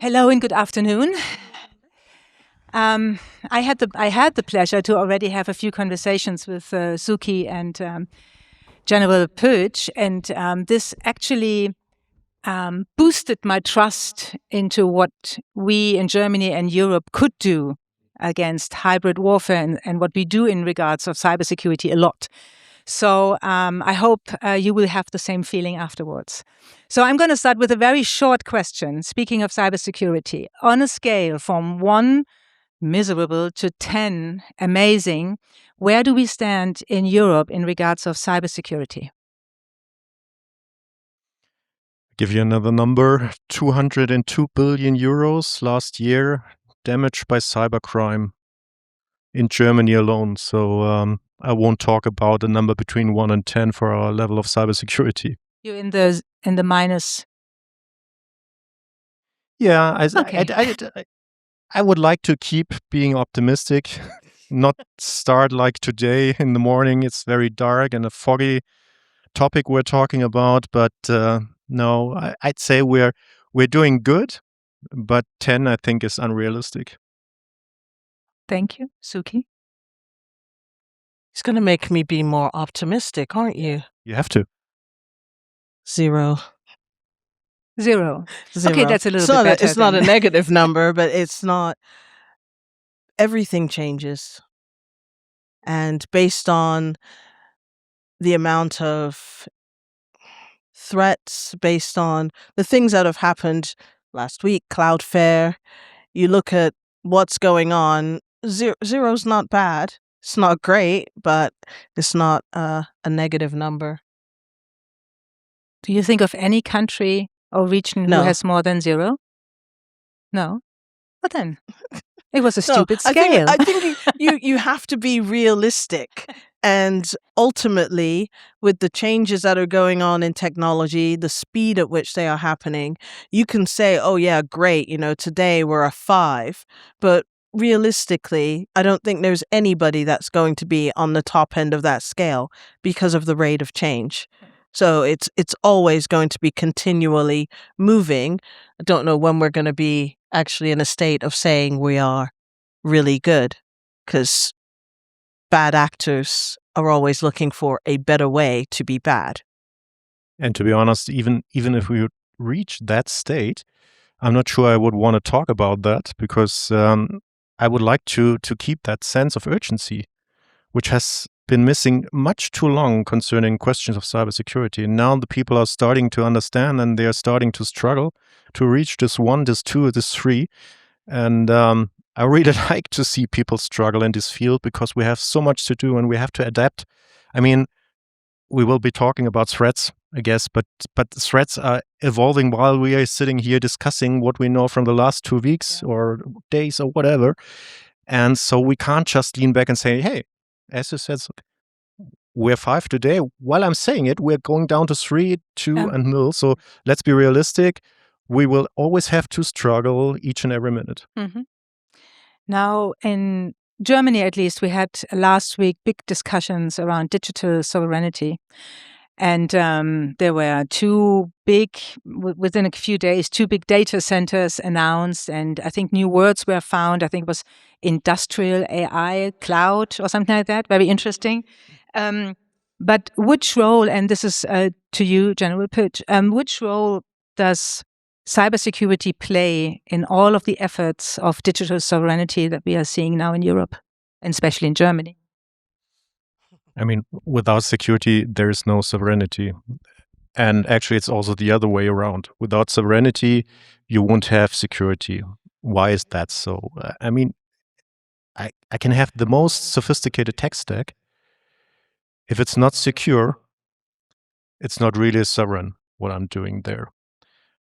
Hello and good afternoon. I had the pleasure to already have a few conversations with Suki and General Pötzsch, and this actually boosted my trust into what we in Germany and Europe could do against hybrid warfare and what we do in regards of cybersecurity a lot. So I hope you will have the same feeling afterwards. So I'm going to start with a very short question. Speaking of cybersecurity, on a scale from 1 miserable to 10 amazing, where do we stand in Europe in regards of cybersecurity? Give you another number, 202 billion euros last year damaged by cybercrime in Germany alone. So I won't talk about a number between 1 and 10 for our level of cybersecurity. You're in the minus. Yeah, Okay. I would like to keep being optimistic, not start like today in the morning. It's very dark and a foggy topic we're talking about, but no, I'd say we're doing good, but 10 I think is unrealistic. Thank you, Suki. It's going to make me be more optimistic, aren't you? You have to. 0. 0. 0. Okay, that's a little bit better. It's not a negative number, but it's not. Everything changes. And based on the amount of threats, based on the things that have happened last week, Cloudflare, you look at what's going on, 0's not bad. It's not great, but it's not a negative number. Do you think of any country or region who has more than 0? No? But then, it was a stupid scale. I think you have to be realistic. And ultimately, with the changes that are going on in technology, the speed at which they are happening, you can say, oh yeah, great, today we're a 5. But realistically, I don't think there's anybody that's going to be on the top end of that scale because of the rate of change. So it's always going to be continually moving. I don't know when we're going to be actually in a state of saying we are really good, because bad actors are always looking for a better way to be bad. And to be honest, even if we would reach that state, I'm not sure I would want to talk about that, because I would like to keep that sense of urgency, which has been missing much too long concerning questions of cybersecurity. And now the people are starting to understand, and they are starting to struggle to reach this 1, this 2, this 3. And I really like to see people struggle in this field, because we have so much to do and we have to adapt. I mean, we will be talking about threats, I guess, but threats are evolving while we are sitting here discussing what we know from the last 2 weeks or days or whatever. And so we can't just lean back and say, hey, as you said, we're 5 today. While I'm saying it, we're going down to 3, 2, and 0. So let's be realistic. We will always have to struggle each and every minute. Mm-hmm. Now, in Germany, at least, we had last week big discussions around digital sovereignty. And there were within a few days, 2 big data centers announced. And I think new words were found. I think it was industrial AI, cloud, or something like that. Very interesting. But which role, and this is to you, General Pötzsch, which role does cybersecurity play in all of the efforts of digital sovereignty that we are seeing now in Europe, and especially in Germany? I mean, without security, there is no sovereignty. And actually, it's also the other way around. Without sovereignty, you won't have security. Why is that so? I mean, I can have the most sophisticated tech stack. If it's not secure, it's not really sovereign, what I'm doing there.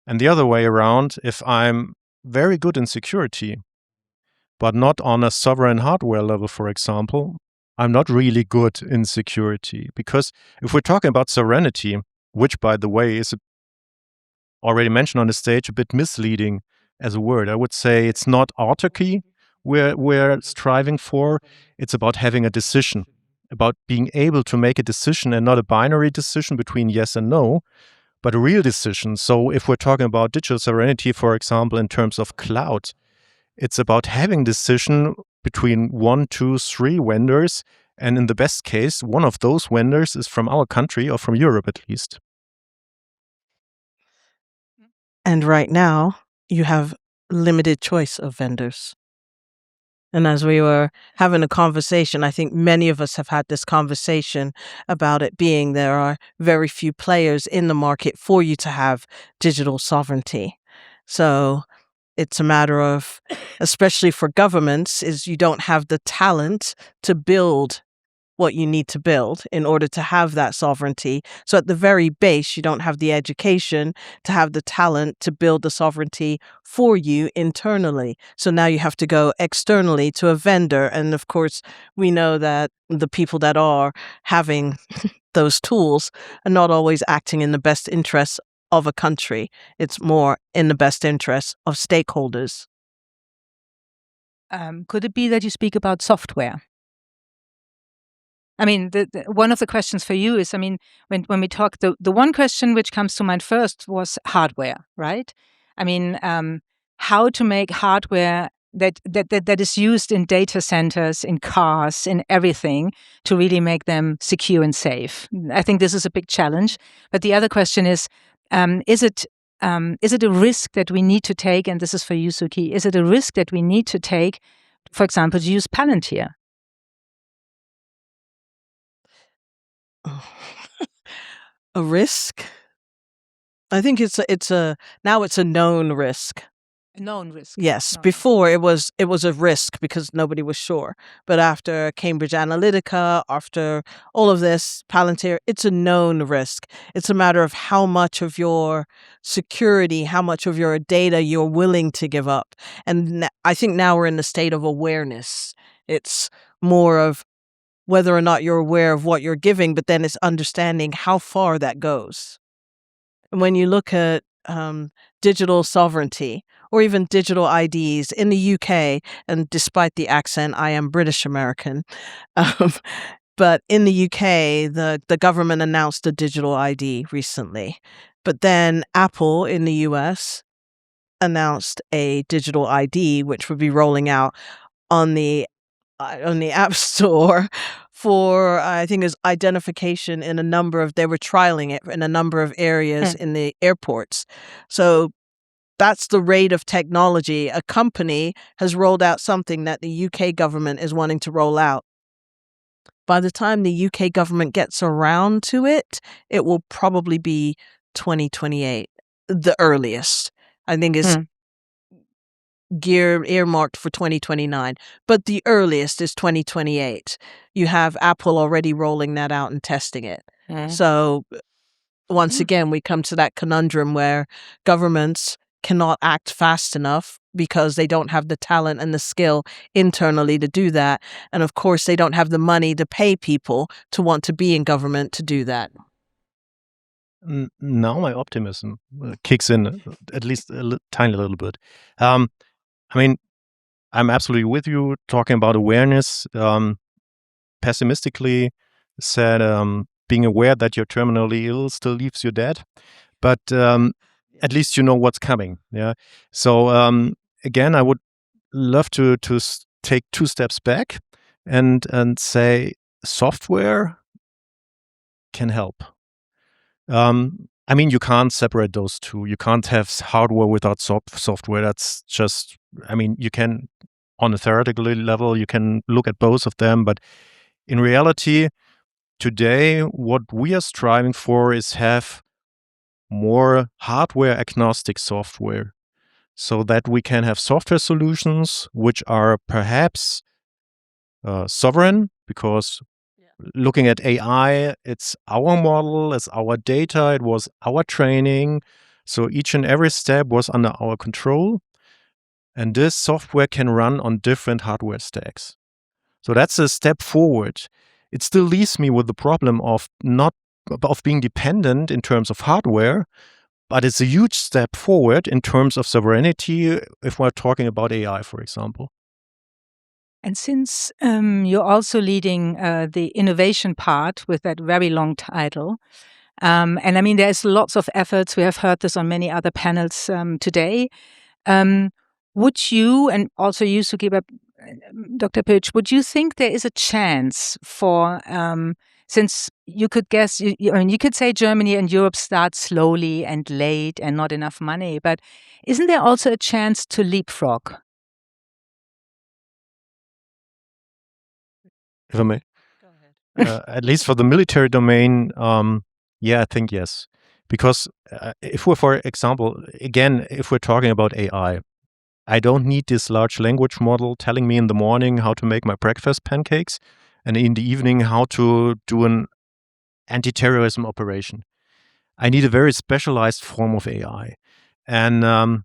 And the other way around, if I'm very good in security, but not on a sovereign hardware level, for example, I'm not really good in security. Because if we're talking about sovereignty, which, by the way, is already mentioned on the stage, a bit misleading as a word, I would say it's not autarky we're striving for. It's about having a decision, about being able to make a decision, and not a binary decision between yes and no, but a real decision. So if we're talking about digital sovereignty, for example, in terms of cloud, it's about having decision between 1, 2, 3 vendors. And in the best case, one of those vendors is from our country or from Europe at least. And right now, you have limited choice of vendors. And as we were having a conversation, I think many of us have had this conversation about it being there are very few players in the market for you to have digital sovereignty. So it's a matter of, especially for governments, is you don't have the talent to build what you need to build in order to have that sovereignty. So at the very base, you don't have the education to have the talent to build the sovereignty for you internally. So now you have to go externally to a vendor. And of course, we know that the people that are having those tools are not always acting in the best interests of a country. It's more in the best interests of stakeholders. Could it be that you speak about software? I mean, one of the questions for you is, I mean, when we talk, the one question which comes to mind first was hardware, right? I mean, how to make hardware that is used in data centers, in cars, in everything to really make them secure and safe. I think this is a big challenge. But the other question is it a risk that we need to take? And this is for you, Suki. Is it a risk that we need to take, for example, to use Palantir? A risk? I think it's a known risk. A known risk. Yes, No. before it was a risk because nobody was sure. But after Cambridge Analytica, after all of this, Palantir, it's a known risk. It's a matter of how much of your security, how much of your data you're willing to give up. And I think now we're in the state of awareness. It's more of whether or not you're aware of what you're giving, but then it's understanding how far that goes. And when you look at digital sovereignty or even digital IDs in the UK, and despite the accent, I am British American, but in the UK, the government announced a digital ID recently. But then Apple in the US announced a digital ID, which would be rolling out on the App Store for, I think, is identification in they were trialing it in a number of areas in the airports. So that's the rate of technology. A company has rolled out something that the UK government is wanting to roll out. By the time the UK government gets around to it, it will probably be 2028, the earliest. I think is earmarked for 2029, but the earliest is 2028. You have Apple already rolling that out and testing it. So once again, we come to that conundrum where governments cannot act fast enough because they don't have the talent and the skill internally to do that. And of course, they don't have the money to pay people to want to be in government to do that. Now my optimism kicks in, at least a tiny little bit. I mean, I'm absolutely with you talking about awareness. Pessimistically said, being aware that you're terminally ill still leaves you dead, but at least you know what's coming. Yeah. So again, I would love to take 2 steps back and say software can help. I mean, you can't separate those two. You can't have hardware without software. That's just, I mean, you can, on a theoretical level, you can look at both of them. But in reality, today, what we are striving for is have more hardware agnostic software so that we can have software solutions which are perhaps sovereign, because looking at AI, it's our model, it's our data, it was our training. So each and every step was under our control. And this software can run on different hardware stacks. So that's a step forward. It still leaves me with the problem of being dependent in terms of hardware, but it's a huge step forward in terms of sovereignty if we're talking about AI, for example. And since you're also leading the innovation part with that very long title, And I mean, there's lots of efforts. We have heard this on many other panels today. Would you, and also you, Suki, Dr. Pötzsch, would you think there is a chance for, since you could guess, I mean, you could say Germany and Europe start slowly and late and not enough money, but isn't there also a chance to leapfrog? If I may. Go ahead. At least for the military domain, yeah, I think yes. Because if we're, for example, again, if we're talking about AI, I don't need this large language model telling me in the morning how to make my breakfast pancakes and in the evening how to do an anti-terrorism operation. I need a very specialized form of AI. And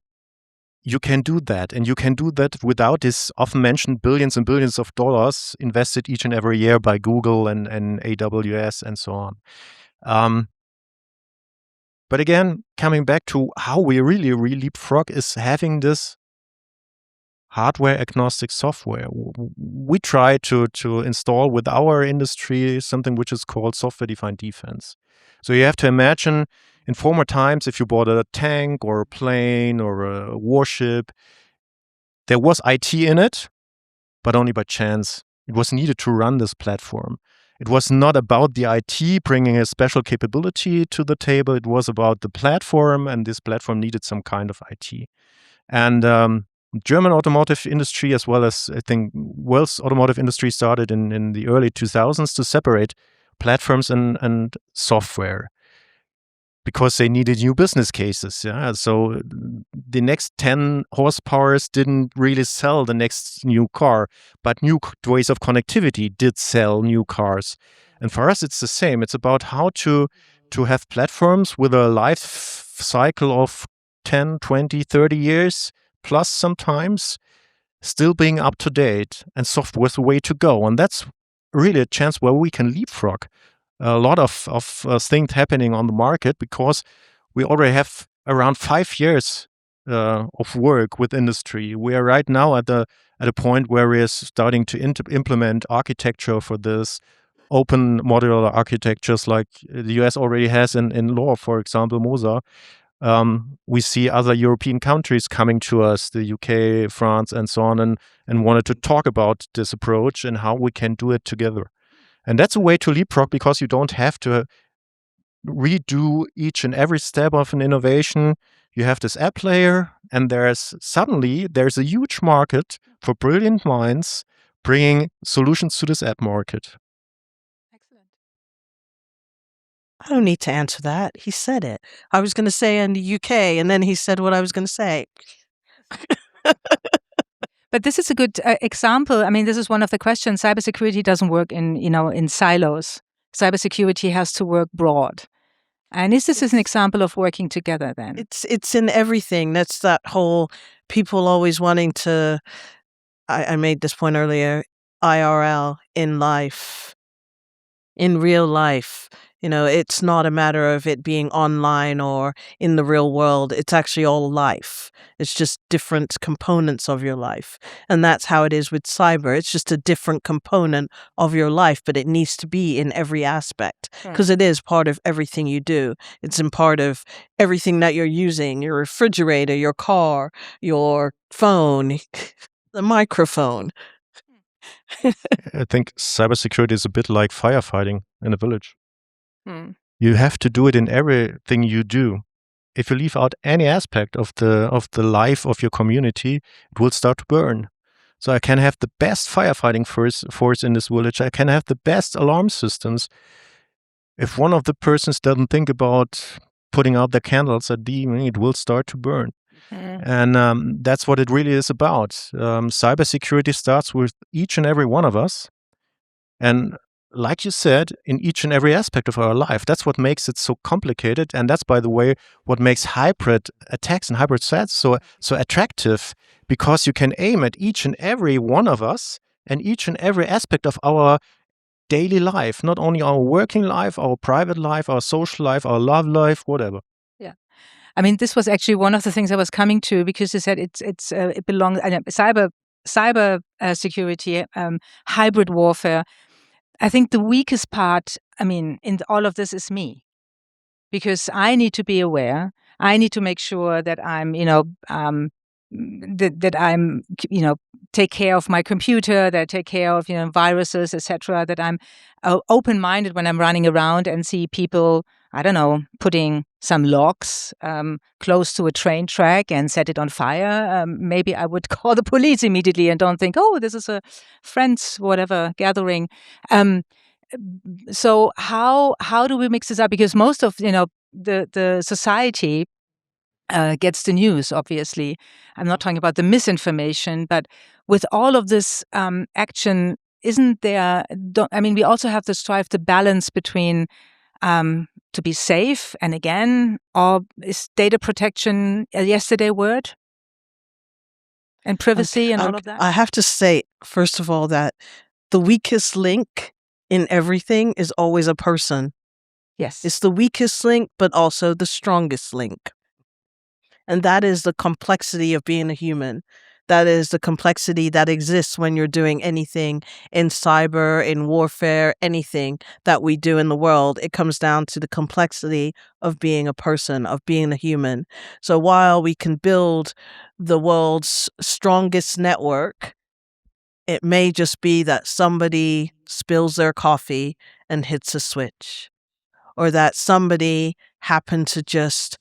you can do that. And you can do that without this often mentioned billions and billions of dollars invested each and every year by Google and AWS and so on. But again, coming back to how we really leapfrog is having this hardware agnostic software. We try to install with our industry something which is called software defined defense. So you have to imagine in former times, if you bought a tank or a plane or a warship, there was IT in it, but only by chance. It was needed to run this platform. It was not about the IT bringing a special capability to the table. It was about the platform, and this platform needed some kind of IT. And German automotive industry, as well as I think world's automotive industry, started in the early 2000s to separate platforms and software because they needed new business cases. Yeah, so the next 10 horsepowers didn't really sell the next new car, but new ways of connectivity did sell new cars. And for us, it's the same. It's about how to have platforms with a life cycle of 10, 20, 30 years, plus sometimes still being up to date, and software is the way to go. And that's really a chance where we can leapfrog a lot of things happening on the market because we already have around 5 years of work with industry. We are right now at a point where we're starting to implement architecture for this open modular architectures like the US already has in law, for example, MOSA. We see other European countries coming to us, the UK, France, and so on, and wanted to talk about this approach and how we can do it together. And that's a way to leapfrog because you don't have to redo each and every step of an innovation. You have this app layer, and there's a huge market for brilliant minds bringing solutions to this app market. Excellent. I don't need to answer that. He said it. I was going to say in the UK, and then he said what I was going to say. But this is a good example. I mean, this is one of the questions. Cybersecurity doesn't work in silos. Cybersecurity has to work broad. And is this an example of working together then? It's in everything. That's that whole people always wanting to. I made this point earlier. IRL, in life, in real life. It's not a matter of it being online or in the real world. It's actually all life. It's just different components of your life. And that's how it is with cyber. It's just a different component of your life, but it needs to be in every aspect because it is part of everything you do. It's in part of everything that you're using, your refrigerator, your car, your phone, the microphone. I think cybersecurity is a bit like firefighting in a village. Hmm. You have to do it in everything you do. If you leave out any aspect of the life of your community, it will start to burn. So I can have the best firefighting force in this village. I can have the best alarm systems. If one of the persons doesn't think about putting out the candles at the evening, it will start to burn. And that's what it really is about. Cybersecurity starts with each and every one of us. And like you said, in each and every aspect of our life, that's what makes it so complicated. And that's, by the way, what makes hybrid attacks and hybrid threats so attractive, because you can aim at each and every one of us and each and every aspect of our daily life, not only our working life, our private life, our social life, our love life, whatever. Yeah. I mean, this was actually one of the things I was coming to because you said it belongs cyber security, hybrid warfare. I think the weakest part, I mean, in all of this is me. because I need to be aware. I need to make sure that I'm, that I'm, take care of my computer, that I take care of, viruses, etc. That I'm open-minded when I'm running around and see people, I don't know, putting some logs close to a train track and set it on fire. Maybe I would call the police immediately and don't think, oh, this is a friends, whatever, gathering. So how do we mix this up? Because most of the society gets the news. Obviously, I'm not talking about the misinformation, but with all of this action, isn't there? We also have to strive the balance between to be safe, and again, or is data protection a yesterday word? And privacy and all of that? I have to say, first of all, that the weakest link in everything is always a person. Yes. It's the weakest link, but also the strongest link. And that is the complexity of being a human. That is the complexity that exists when you're doing anything in cyber, in warfare, anything that we do in the world. It comes down to the complexity of being a person, of being a human. So while we can build the world's strongest network, it may just be that somebody spills their coffee and hits a switch, or that somebody happened to just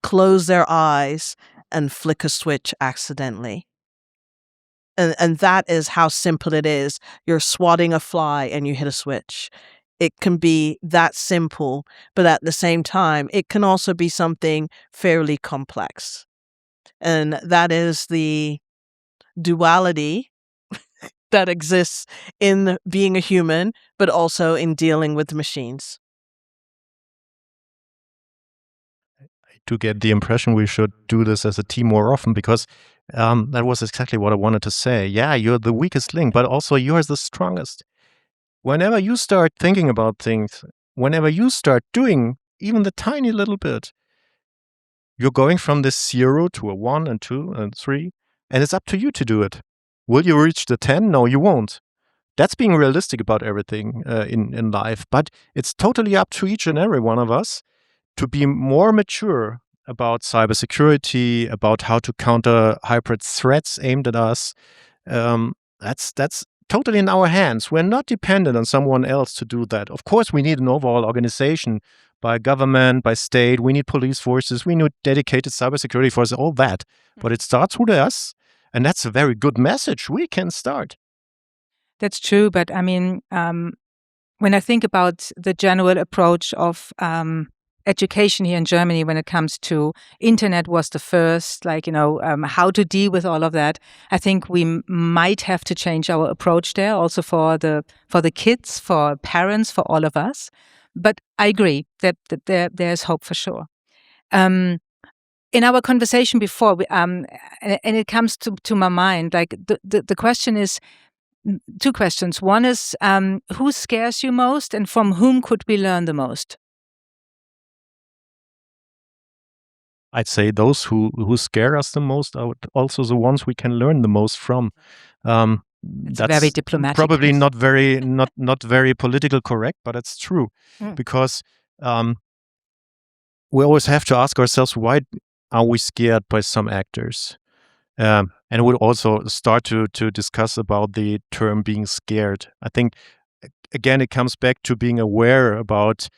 close their eyes and flick a switch accidentally. And that is how simple it is. You're swatting a fly and you hit a switch. It can be that simple, but at the same time, it can also be something fairly complex. And that is the duality that exists in being a human, but also in dealing with machines. To get the impression we should do this as a team more often, because that was exactly what I wanted to say. Yeah, you're the weakest link, but also you're the strongest. Whenever you start thinking about things, whenever you start doing even the tiny little bit, you're going from this 0 to a 1 and 2 and 3, and it's up to you to do it. Will you reach the 10? No, you won't. That's being realistic about everything in life, but it's totally up to each and every one of us to be more mature about cybersecurity, about how to counter hybrid threats aimed at us. That's totally in our hands. We're not dependent on someone else to do that. Of course, we need an overall organization by government, by state. We need police forces. We need dedicated cybersecurity forces, all that. But it starts with us, and that's a very good message. We can start. That's true, but when I think about the general approach of education here in Germany when it comes to internet was the first, how to deal with all of that. I think we might have to change our approach there also for the kids, for parents, for all of us. But I agree that there's hope for sure. In our conversation before, and it comes to my mind, the question is, two questions. One is, who scares you most and from whom could we learn the most? I'd say those who scare us the most are also the ones we can learn the most from. That's very diplomatic. Probably not very political correct, but it's true. Because we always have to ask ourselves, why are we scared by some actors? And we'll also start to discuss about the term being scared. I think, again, it comes back to being aware about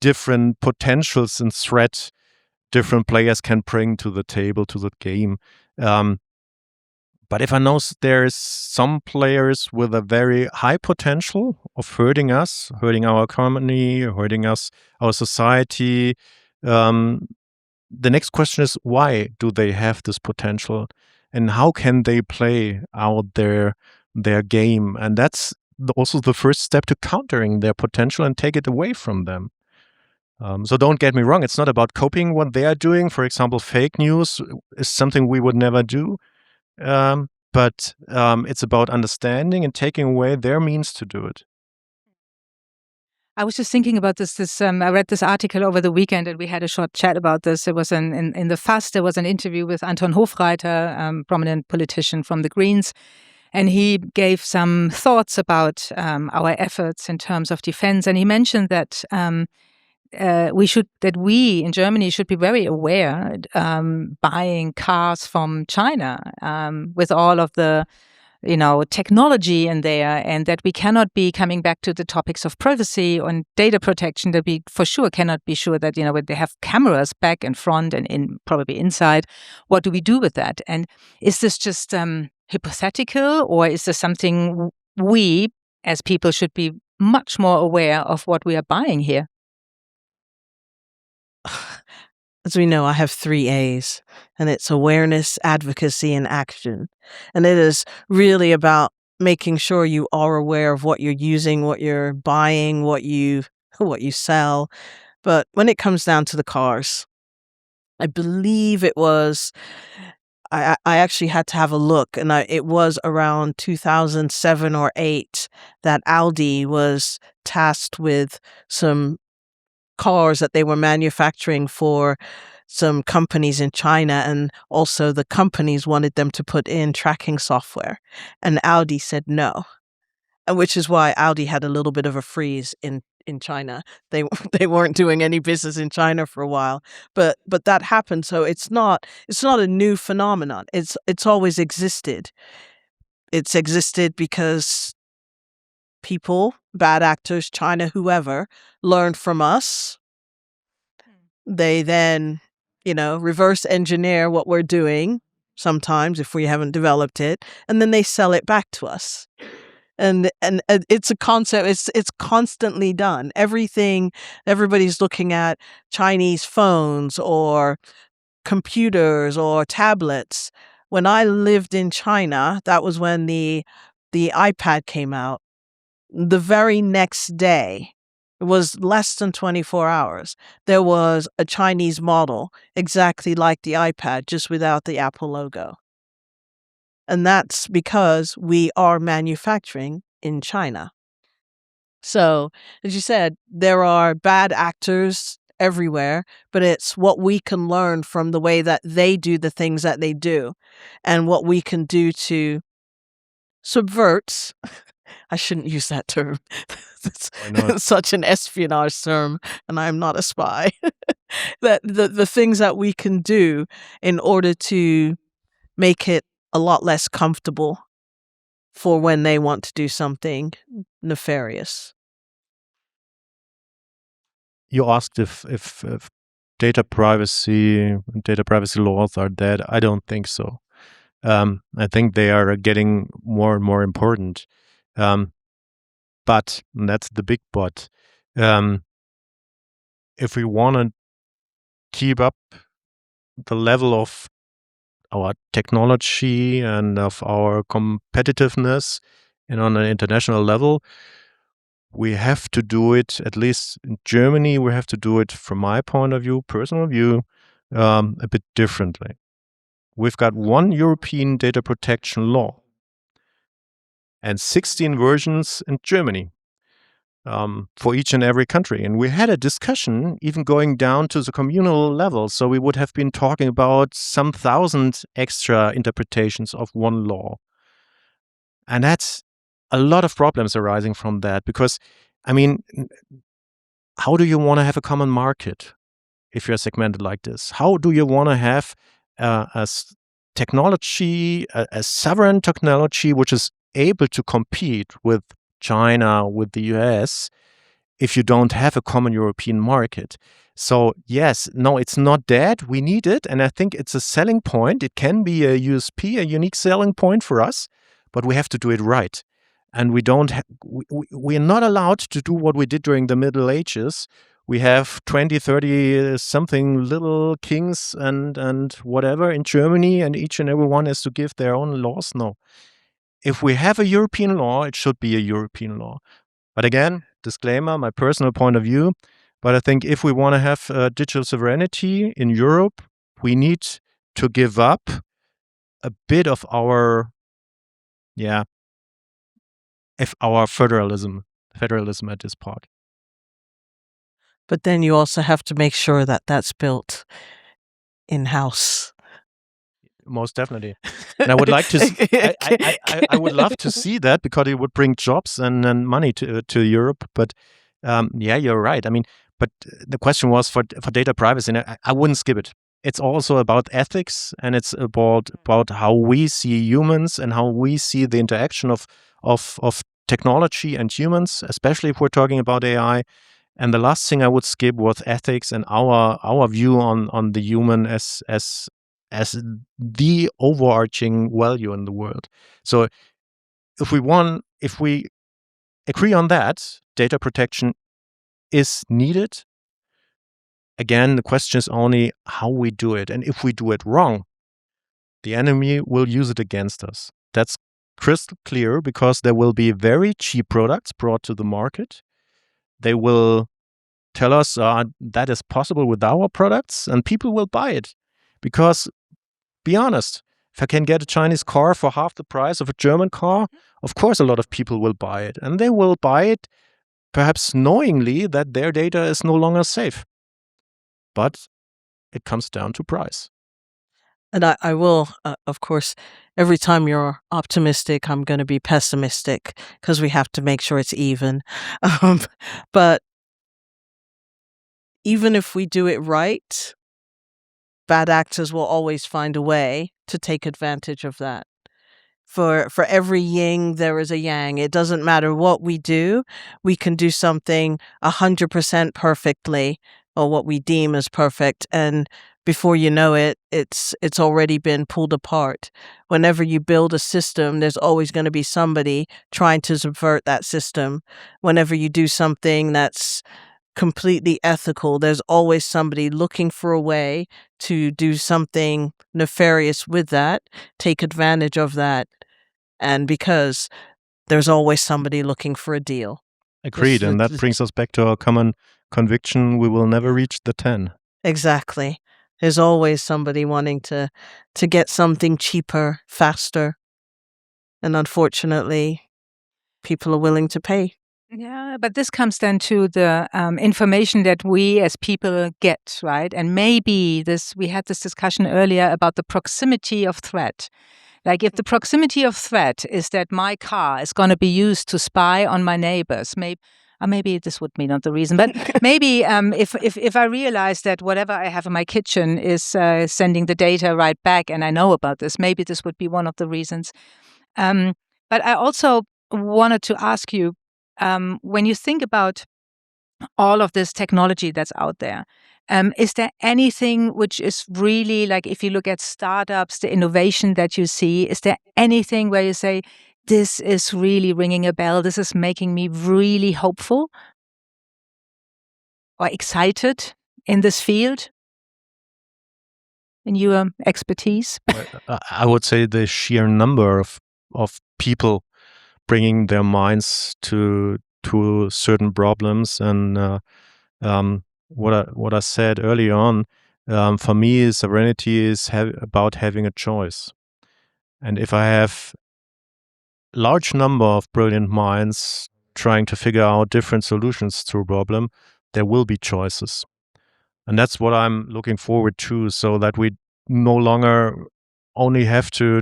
different potentials and threat different players can bring to the table, to the game. But if I know there's some players with a very high potential of hurting us, hurting our economy, hurting us, our society, the next question is, why do they have this potential? And how can they play out their game? And that's also the first step to countering their potential and take it away from them. So don't get me wrong, it's not about copying what they are doing. For example, fake news is something we would never do. But it's about understanding and taking away their means to do it. I was just thinking about this. I read this article over the weekend and we had a short chat about this. It was in the FAS, there was an interview with Anton Hofreiter, prominent politician from the Greens. And he gave some thoughts about our efforts in terms of defense. And he mentioned that we in Germany should be very aware buying cars from China with all of the technology in there, and that we cannot be coming back to the topics of privacy and data protection, that we for sure cannot be sure that, when they have cameras back and front and probably inside, what do we do with that? And is this just hypothetical, or is this something we as people should be much more aware of what we are buying here? As we know, I have 3 A's, and it's awareness, advocacy, and action. And it is really about making sure you are aware of what you're using, what you're buying, what you sell. But when it comes down to the cars, I believe it was, I actually had to have a look, and it was around 2007 or 8 that Audi was tasked with some cars that they were manufacturing for some companies in China, and also the companies wanted them to put in tracking software, and Audi said no, and which is why Audi had a little bit of a freeze in China. They weren't doing any business in China for a while, but that happened. So it's not a new phenomenon. It's always existed. It's existed because people, bad actors, China, whoever, learned from us. They then, reverse engineer what we're doing sometimes if we haven't developed it, and then they sell it back to us. And it's a concept, it's constantly done. Everybody's looking at Chinese phones or computers or tablets. When I lived in China, that was when the iPad came out. The very next day, it was less than 24 hours, there was a Chinese model exactly like the iPad, just without the Apple logo. And that's because we are manufacturing in China. So, as you said, there are bad actors everywhere, but it's what we can learn from the way that they do the things that they do, and what we can do to subvert. I shouldn't use that term. Why not? It's such an espionage term, and I'm not a spy. That the things that we can do in order to make it a lot less comfortable for when they want to do something nefarious. You asked if data privacy laws are dead. I don't think so. I think they are getting more and more important. But, and that's the big but, if we want to keep up the level of our technology and of our competitiveness and on an international level, we have to do it, at least in Germany, we have to do it, from my point of view, personal view, a bit differently. We've got one European data protection law and 16 versions in Germany. For each and every country. And we had a discussion even going down to the communal level. So we would have been talking about some 1,000 extra interpretations of one law. And that's a lot of problems arising from that, because, I mean, how do you want to have a common market if you're segmented like this? How do you want to have a technology, a sovereign technology, which is able to compete with China, with the US, if you don't have a common European market? So yes, no, it's not dead. We need it. And I think it's a selling point. It can be a USP, a unique selling point for us, but we have to do it right. And we're not allowed to do what we did during the Middle Ages. We have 20, 30 something little kings and whatever in Germany, and each and every one has to give their own laws. No. If we have a European law, it should be a European law. But again, disclaimer, my personal point of view. But I think if we want to have digital sovereignty in Europe, we need to give up a bit of our federalism at this part. But then you also have to make sure that that's built in-house. Most definitely. And I would like to I would love to see that, because it would bring jobs and money to Europe. But yeah, you're right. I mean, But the question was for data privacy, and I wouldn't skip it. It's also about ethics, and it's about how we see humans and how we see the interaction of technology and humans, especially if we're talking about AI. And the last thing I would skip was ethics and our view on the human as the overarching value in the world. So if we agree on that, data protection is needed. Again, the question is only how we do it. And if we do it wrong, the enemy will use it against us. That's crystal clear, because there will be very cheap products brought to the market. They will tell us that is possible with our products, and people will buy it. Because, be honest, if I can get a Chinese car for half the price of a German car, of course a lot of people will buy it. And they will buy it perhaps knowingly that their data is no longer safe. But it comes down to price. And I will, of course, every time you're optimistic, I'm going to be pessimistic, because we have to make sure it's even. But even if we do it right, bad actors will always find a way to take advantage of that. For every yin, there is a yang. It doesn't matter what we do. We can do something 100% perfectly, or what we deem as perfect, and before you know it, it's already been pulled apart. Whenever you build a system, there's always going to be somebody trying to subvert that system. Whenever you do something that's completely ethical, there's always somebody looking for a way to do something nefarious with that, take advantage of that. And because there's always somebody looking for a deal. Agreed. And that brings us back to our common conviction: we will never reach the 10. Exactly. There's always somebody wanting to get something cheaper, faster. And unfortunately, people are willing to pay. Yeah, but this comes then to the information that we as people get, right? And maybe we had this discussion earlier about the proximity of threat. Like, if the proximity of threat is that my car is going to be used to spy on my neighbors, maybe this would be not the reason, but maybe if I realize that whatever I have in my kitchen is sending the data right back, and I know about this, maybe this would be one of the reasons. But I also wanted to ask you, when you think about all of this technology that's out there, is there anything which is really, like, if you look at startups, the innovation that you see, is there anything where you say, this is really ringing a bell, this is making me really hopeful or excited in this field, in your expertise? I would say the sheer number of people bringing their minds to certain problems, and what I said early on, for me, sovereignty is about having a choice. And if I have large number of brilliant minds trying to figure out different solutions to a problem, there will be choices. And that's what I'm looking forward to, so that we no longer only have to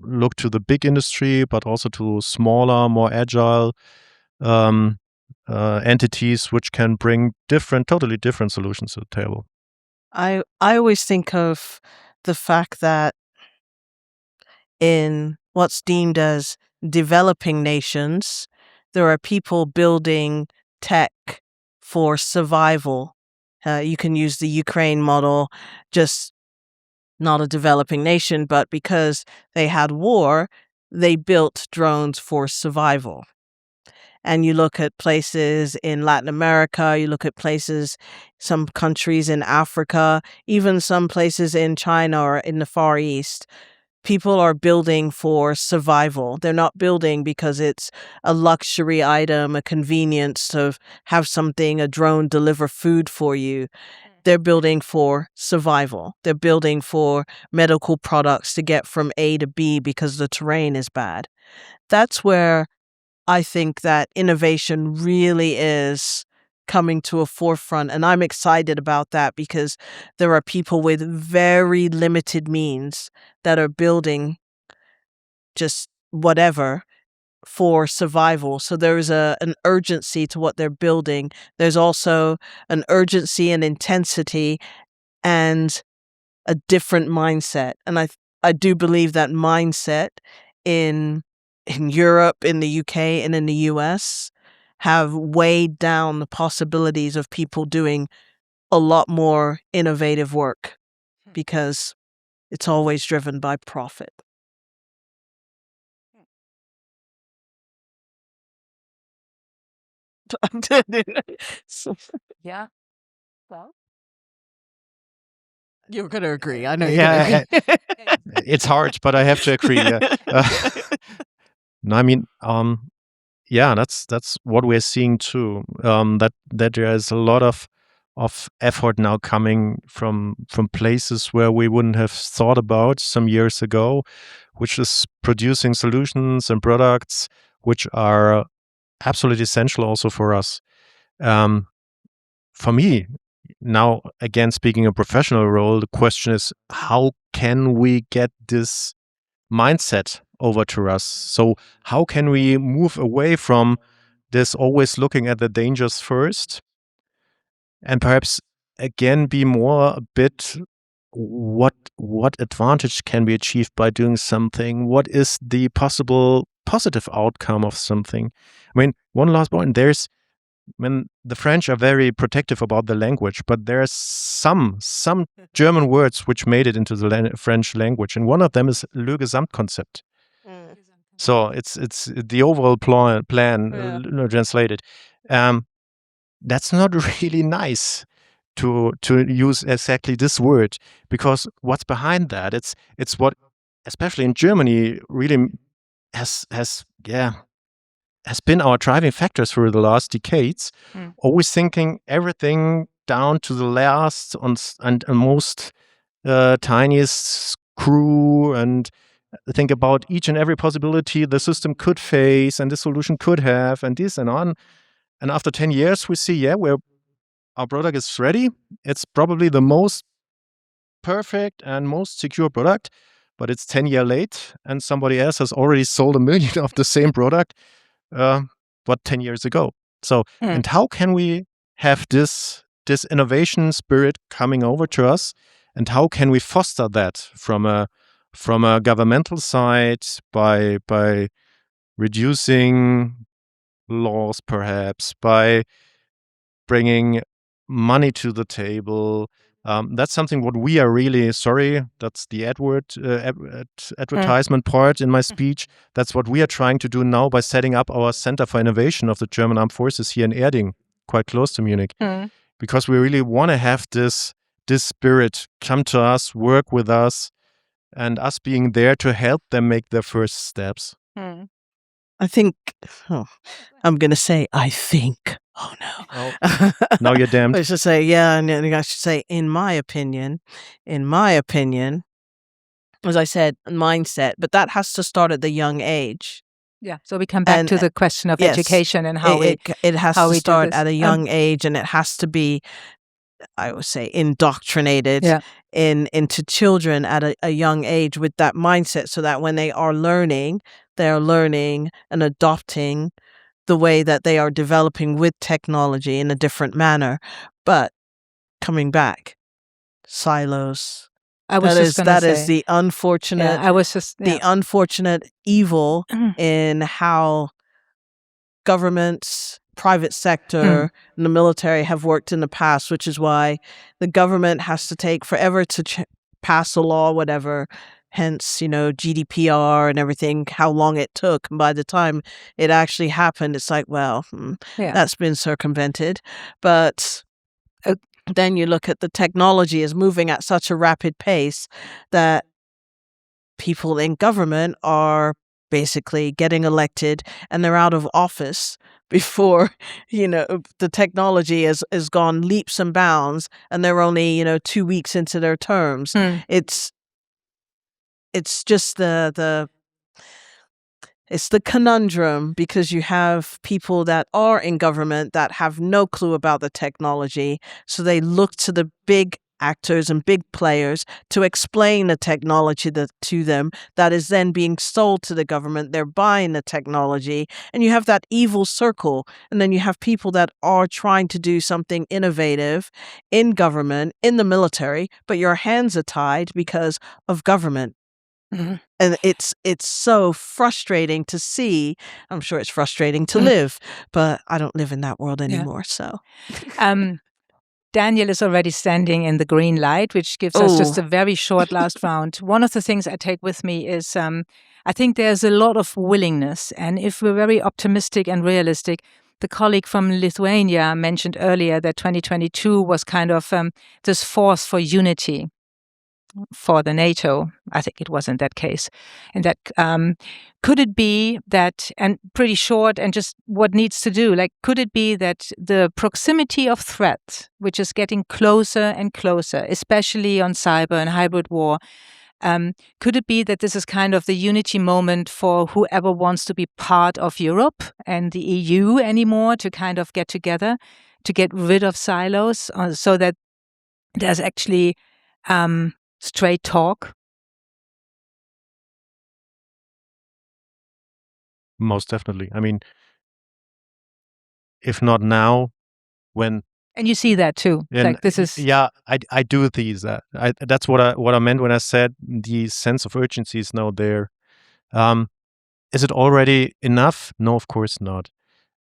look to the big industry, but also to smaller, more agile entities which can bring totally different solutions to the table. I always think of the fact that in what's deemed as developing nations, there are people building tech for survival. You can use the Ukraine model, just not a developing nation, but because they had war, they built drones for survival. And you look at places in Latin America, you look at places, some countries in Africa, even some places in China or in the Far East. People are building for survival. They're not building because it's a luxury item, a convenience to have something, a drone deliver food for you. They're building for survival. They're building for medical products to get from A to B because the terrain is bad. That's where I think that innovation really is coming to a forefront. And I'm excited about that, because there are people with very limited means that are building just whatever for survival. So there is an urgency to what they're building. There's also an urgency and intensity and a different mindset. And I do believe that mindset in Europe, in the UK, and in the US have weighed down the possibilities of people doing a lot more innovative work because it's always driven by profit. Yeah. Well, you're going to agree. I know you're Yeah, going to agree. it's hard, but I have to agree. Yeah. No, I mean, yeah, that's what we're seeing too. That there is a lot of effort now coming from places where we wouldn't have thought about some years ago, which is producing solutions and products which are absolutely essential also for us. For me, now again speaking a professional role, the question is how can we get this mindset over to us? So how can we move away from this always looking at the dangers first and perhaps again be more a bit what advantage can be achieved by doing something? What is the possible positive outcome of something? I mean, one last point, there's when the French are very protective about the language, but there's some German words which made it into the French language, and one of them is le Gesamtkonzept. So it's the overall plan translated. That's not really nice to use exactly this word, because what's behind that? It's what, especially in Germany, really has been our driving factor through the last decades. Always thinking everything down to the last and most tiniest screw, and think about each and every possibility the system could face and the solution could have, and this and on. And after 10 years, we see, our product is ready. It's probably the most perfect and most secure product, but it's 10 years late, and somebody else has already sold 1 million of the same product, 10 years ago. So, and how can we have this innovation spirit coming over to us, and how can we foster that from a governmental side by reducing laws, perhaps by bringing money to the table? That's something what we are really sorry. That's the advertisement part in my speech. That's what we are trying to do now by setting up our Center for Innovation of the German Armed Forces here in Erding, quite close to Munich, because we really want to have this spirit come to us, work with us, and us being there to help them make their first steps. I think, I'm going to say, I think. Oh, no. Oh, now you're damned. I should say, yeah, and I should say, in my opinion, as I said, mindset, but that has to start at the young age. Yeah, so we come back to the question of education and how it has to start at a young age, and it has to be, I would say, indoctrinated into children at a young age with that mindset, so that when they are learning and adopting the way that they are developing with technology in a different manner. But coming back, silos. That is the unfortunate. The unfortunate evil in how governments, private sector, and the military have worked in the past, which is why the government has to take forever to pass a law, whatever. Hence, GDPR and everything, how long it took. And by the time it actually happened, it's like, well, that's been circumvented. But then you look at the technology is moving at such a rapid pace that people in government are basically getting elected and they're out of office before, the technology has gone leaps and bounds, and they're only, 2 weeks into their terms. It's just it's the conundrum, because you have people that are in government that have no clue about the technology. So they look to the big actors and big players to explain the technology to them that is then being sold to the government. They're buying the technology, and you have that evil circle. And then you have people that are trying to do something innovative in government, in the military, but your hands are tied because of government. Mm-hmm. And it's so frustrating to see. I'm sure it's frustrating to live, but I don't live in that world anymore. So Daniel is already standing in the green light, which gives us just a very short last round. One of the things I take with me is I think there's a lot of willingness. And if we're very optimistic and realistic, the colleague from Lithuania mentioned earlier that 2022 was kind of this force for unity for the NATO. I think it was in that case. And that could it be that, and pretty short, and just what needs to do, like, could it be that the proximity of threat, which is getting closer and closer, especially on cyber and hybrid war, could it be that this is kind of the unity moment for whoever wants to be part of Europe and the EU anymore, to kind of get together, to get rid of silos, so that there's actually straight talk? Most definitely. I mean, if not now, when? And you see that too. Like, this is I do these. That's what I meant when I said the sense of urgency is now there. Is it already enough? No, of course not.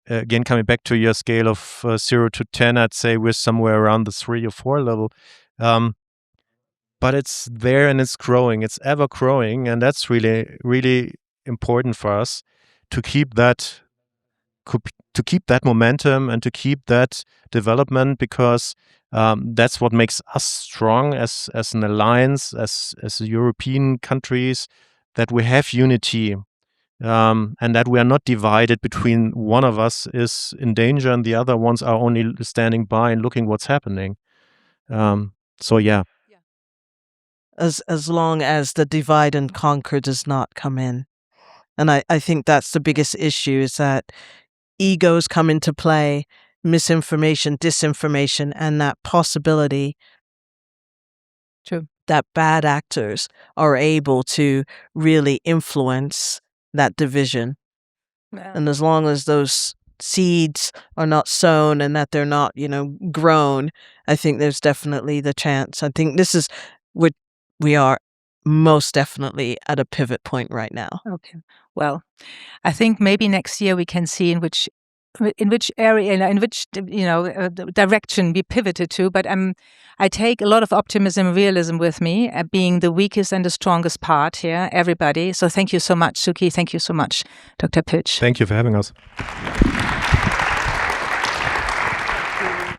Again, coming back to your scale of 0 to 10, I'd say we're somewhere around the 3 or 4 level. But it's there and it's growing. It's ever growing, and that's really, really important for us to keep that momentum and to keep that development, because that's what makes us strong as an alliance, as European countries, that we have unity, and that we are not divided between one of us is in danger and the other ones are only standing by and looking what's happening. So yeah. As long as the divide and conquer does not come in. And I think that's the biggest issue, is that egos come into play, misinformation, disinformation, and that possibility that bad actors are able to really influence that division. Yeah. And as long as those seeds are not sown and that they're not, grown, I think there's definitely the chance. I think this is what we are most definitely at a pivot point right now. Okay. Well, I think maybe next year we can see in which area, in which direction we pivoted to. But I take a lot of optimism and realism with me, being the weakest and the strongest part here, everybody. So thank you so much, Suki. Thank you so much, Dr. Pötzsch. Thank you for having us.